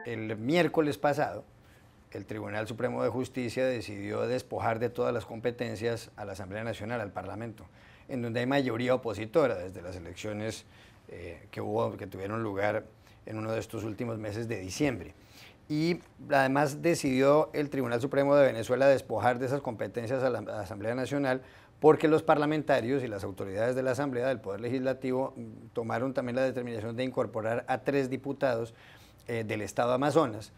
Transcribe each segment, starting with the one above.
El miércoles pasado, el Tribunal Supremo de Justicia decidió despojar de todas las competencias a la Asamblea Nacional, al Parlamento, en donde hay mayoría opositora desde las elecciones que tuvieron lugar en uno de estos últimos meses de diciembre. Y además decidió el Tribunal Supremo de Venezuela despojar de esas competencias a la Asamblea Nacional porque los parlamentarios y las autoridades de la Asamblea, del Poder Legislativo, tomaron también la determinación de incorporar a 3 diputados del estado Amazonas,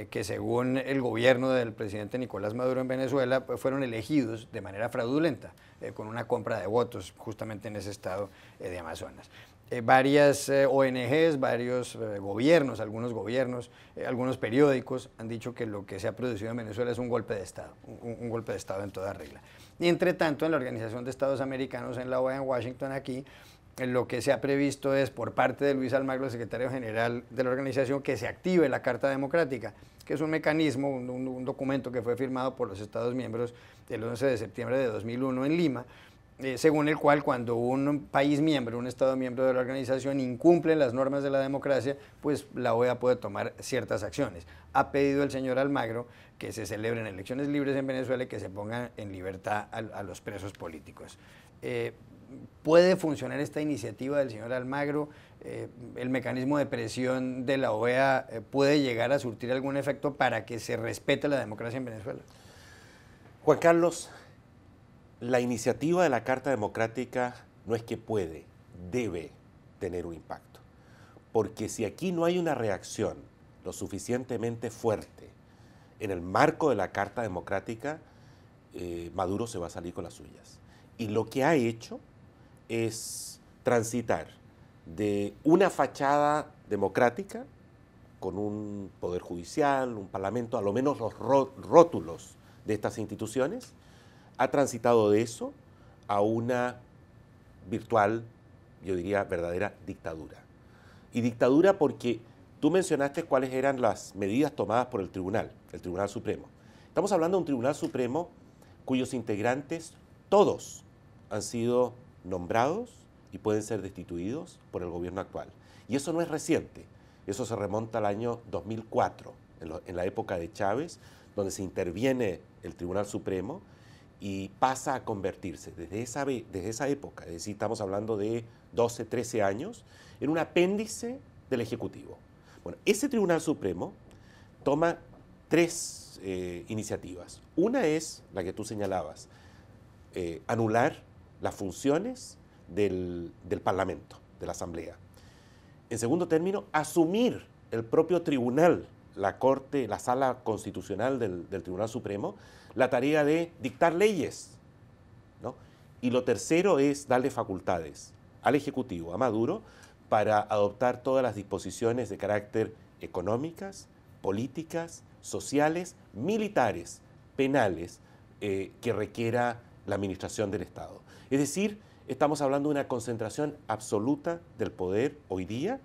que según el gobierno del presidente Nicolás Maduro en Venezuela, pues fueron elegidos de manera fraudulenta, con una compra de votos justamente en ese estado de Amazonas. Varias ONGs, varios gobiernos, algunos periódicos han dicho que lo que se ha producido en Venezuela es un golpe de Estado, un golpe de Estado en toda regla. Y entre tanto, en la Organización de Estados Americanos, en la OEA, en Washington, aquí, lo que se ha previsto es, por parte de Luis Almagro, el secretario general de la organización, que se active la Carta Democrática, que es un mecanismo, un documento que fue firmado por los Estados miembros el 11 de septiembre de 2001 en Lima, según el cual cuando un país miembro, un Estado miembro de la organización incumple las normas de la democracia, pues la OEA puede tomar ciertas acciones. Ha pedido el señor Almagro que se celebren elecciones libres en Venezuela y que se pongan en libertad a los presos políticos. ¿Puede funcionar esta iniciativa del señor Almagro? ¿El mecanismo de presión de la OEA puede llegar a surtir algún efecto para que se respete la democracia en Venezuela? Juan Carlos, la iniciativa de la Carta Democrática no es que puede, debe tener un impacto. Porque si aquí no hay una reacción lo suficientemente fuerte en el marco de la Carta Democrática, Maduro se va a salir con las suyas. Y lo que ha hecho es transitar de una fachada democrática con un poder judicial, un parlamento, a lo menos los rótulos de estas instituciones, ha transitado de eso a una virtual, yo diría, verdadera dictadura. Y dictadura porque tú mencionaste cuáles eran las medidas tomadas por el Tribunal Supremo. Estamos hablando de un Tribunal Supremo cuyos integrantes, todos, han sido nombrados y pueden ser destituidos por el gobierno actual. Y eso no es reciente, eso se remonta al año 2004, en la época de Chávez, donde se interviene el Tribunal Supremo y pasa a convertirse desde esa época, es decir, estamos hablando de 12, 13 años, en un apéndice del Ejecutivo. Bueno, ese Tribunal Supremo toma 3 iniciativas. Una es la que tú señalabas, anular las funciones del Parlamento, de la Asamblea. En segundo término, asumir el propio tribunal, la Corte, la Sala Constitucional del Tribunal Supremo, la tarea de dictar leyes, ¿no? Y lo tercero es darle facultades al Ejecutivo, a Maduro, para adoptar todas las disposiciones de carácter económicas, políticas, sociales, militares, penales, que requiera la administración del Estado. Es decir, estamos hablando de una concentración absoluta del poder hoy día,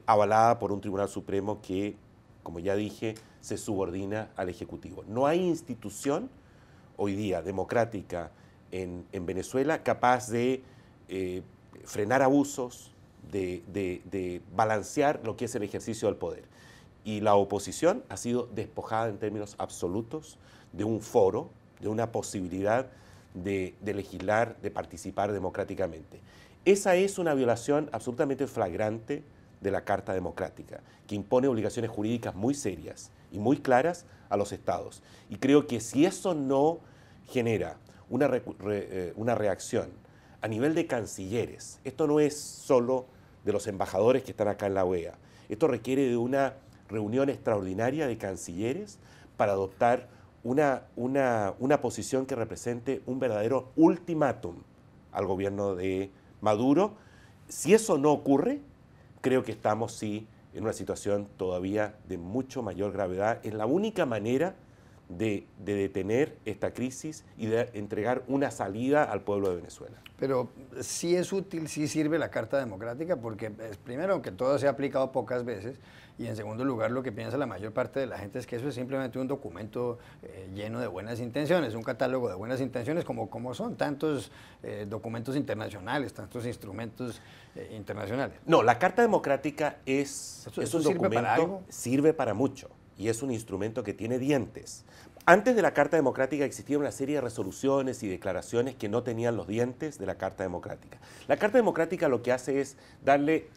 avalada por un Tribunal Supremo que, como ya dije, se subordina al Ejecutivo. No hay institución hoy día democrática en Venezuela capaz de frenar abusos, de balancear lo que es el ejercicio del poder. Y la oposición ha sido despojada en términos absolutos de un foro, de una posibilidad de legislar, de participar democráticamente. Esa es una violación absolutamente flagrante de la Carta Democrática, que impone obligaciones jurídicas muy serias y muy claras a los estados. Y creo que si eso no genera una reacción a nivel de cancilleres, esto no es solo de los embajadores que están acá en la OEA, esto requiere de una reunión extraordinaria de cancilleres para adoptar una posición que represente un verdadero ultimátum al gobierno de Maduro. Si eso no ocurre, creo que estamos sí en una situación todavía de mucho mayor gravedad. Es la única manera de detener esta crisis y de entregar una salida al pueblo de Venezuela. Pero sí es útil, sí sirve la Carta Democrática, porque primero, aunque todo se ha aplicado pocas veces, y en segundo lugar, lo que piensa la mayor parte de la gente es que eso es simplemente un documento lleno de buenas intenciones, un catálogo de buenas intenciones, como son tantos documentos internacionales, tantos instrumentos internacionales. No, la Carta Democrática es un ¿sirve documento, para algo? sirve para mucho, y es un instrumento que tiene dientes. Antes de la Carta Democrática existía una serie de resoluciones y declaraciones que no tenían los dientes de la Carta Democrática. La Carta Democrática lo que hace es darle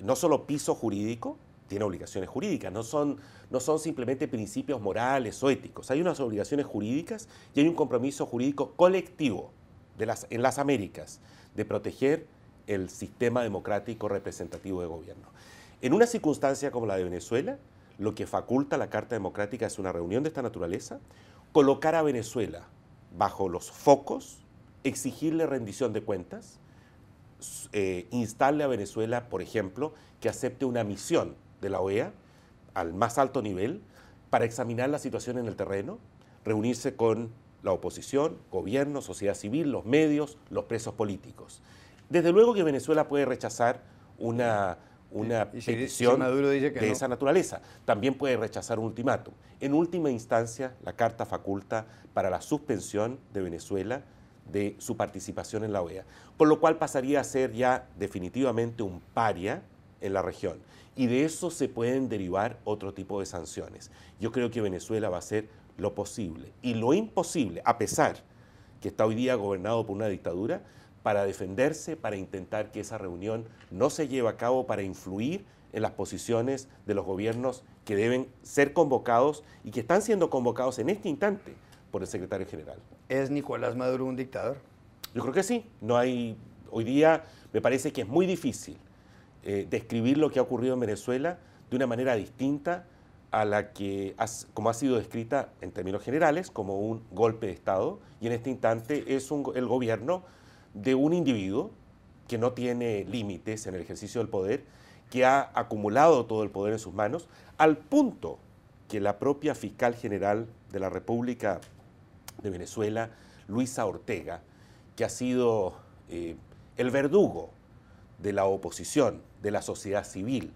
no solo piso jurídico, tiene obligaciones jurídicas, no son simplemente principios morales o éticos. Hay unas obligaciones jurídicas y hay un compromiso jurídico colectivo en las Américas de proteger el sistema democrático representativo de gobierno. En una circunstancia como la de Venezuela, lo que faculta la Carta Democrática es una reunión de esta naturaleza, colocar a Venezuela bajo los focos, exigirle rendición de cuentas, instarle a Venezuela, por ejemplo, que acepte una misión de la OEA al más alto nivel para examinar la situación en el terreno, reunirse con la oposición, gobierno, sociedad civil, los medios, los presos políticos. Desde luego que Venezuela puede rechazar una petición Maduro dice que de no, esa naturaleza. También puede rechazar un ultimátum. En última instancia, la Carta faculta para la suspensión de Venezuela de su participación en la OEA, por lo cual pasaría a ser ya definitivamente un paria en la región. Y de eso se pueden derivar otro tipo de sanciones. Yo creo que Venezuela va a hacer lo posible y lo imposible, a pesar que está hoy día gobernado por una dictadura, para defenderse, para intentar que esa reunión no se lleve a cabo, para influir en las posiciones de los gobiernos que deben ser convocados y que están siendo convocados en este instante por el secretario general. ¿Es Nicolás Maduro un dictador? Yo creo que sí. Hoy día me parece que es muy difícil describir lo que ha ocurrido en Venezuela de una manera distinta a la que, como ha sido descrita en términos generales, como un golpe de Estado, y en este instante es el gobierno de un individuo que no tiene límites en el ejercicio del poder, que ha acumulado todo el poder en sus manos, al punto que la propia fiscal general de la República de Venezuela, Luisa Ortega, que ha sido el verdugo de la oposición, de la sociedad civil,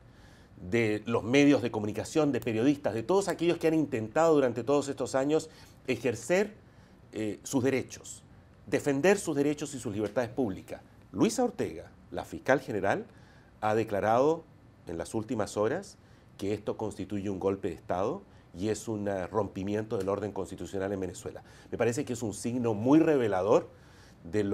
de los medios de comunicación, de periodistas, de todos aquellos que han intentado durante todos estos años ejercer sus derechos, defender sus derechos y sus libertades públicas. Luisa Ortega, la fiscal general, ha declarado en las últimas horas que esto constituye un golpe de Estado y es un rompimiento del orden constitucional en Venezuela. Me parece que es un signo muy revelador del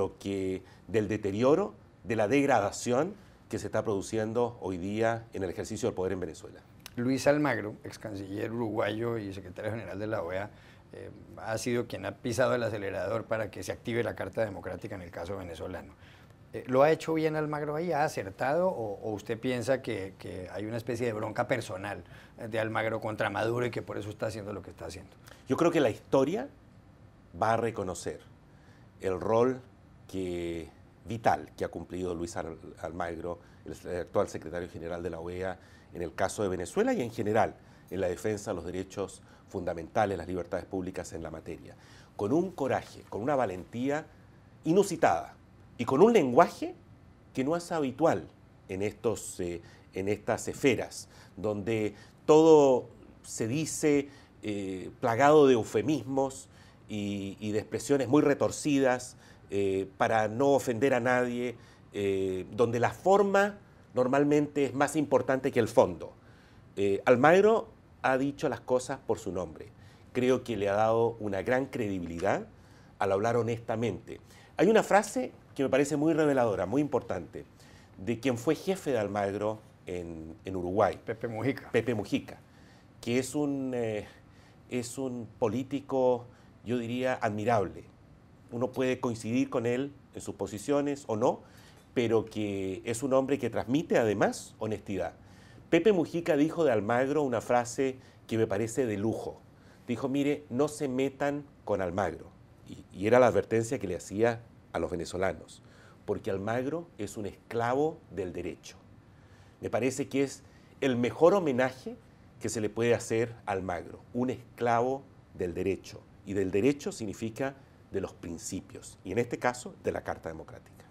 deterioro, de la degradación que se está produciendo hoy día en el ejercicio del poder en Venezuela. Luis Almagro, ex canciller uruguayo y secretario general de la OEA, ha sido quien ha pisado el acelerador para que se active la Carta Democrática en el caso venezolano. ¿Lo ha hecho bien Almagro ahí? ¿Ha acertado? ¿O usted piensa que hay una especie de bronca personal de Almagro contra Maduro y que por eso está haciendo lo que está haciendo? Yo creo que la historia va a reconocer el rol vital que ha cumplido Luis Almagro, el actual secretario general de la OEA, en el caso de Venezuela y en general en la defensa de los derechos fundamentales, las libertades públicas en la materia, con un coraje, con una valentía inusitada y con un lenguaje que no es habitual en estas esferas, donde todo se dice plagado de eufemismos y de expresiones muy retorcidas para no ofender a nadie, donde la forma normalmente es más importante que el fondo. Almagro ha dicho las cosas por su nombre. Creo que le ha dado una gran credibilidad al hablar honestamente. Hay una frase que me parece muy reveladora, muy importante, de quien fue jefe de Almagro en Uruguay. Pepe Mujica. Pepe Mujica, que es un político, yo diría, admirable. Uno puede coincidir con él en sus posiciones o no, pero que es un hombre que transmite además honestidad. Pepe Mujica dijo de Almagro una frase que me parece de lujo. Dijo, mire, no se metan con Almagro. Y era la advertencia que le hacía a los venezolanos, porque Almagro es un esclavo del derecho. Me parece que es el mejor homenaje que se le puede hacer a Almagro, un esclavo del derecho. Y del derecho significa de los principios, y en este caso de la Carta Democrática.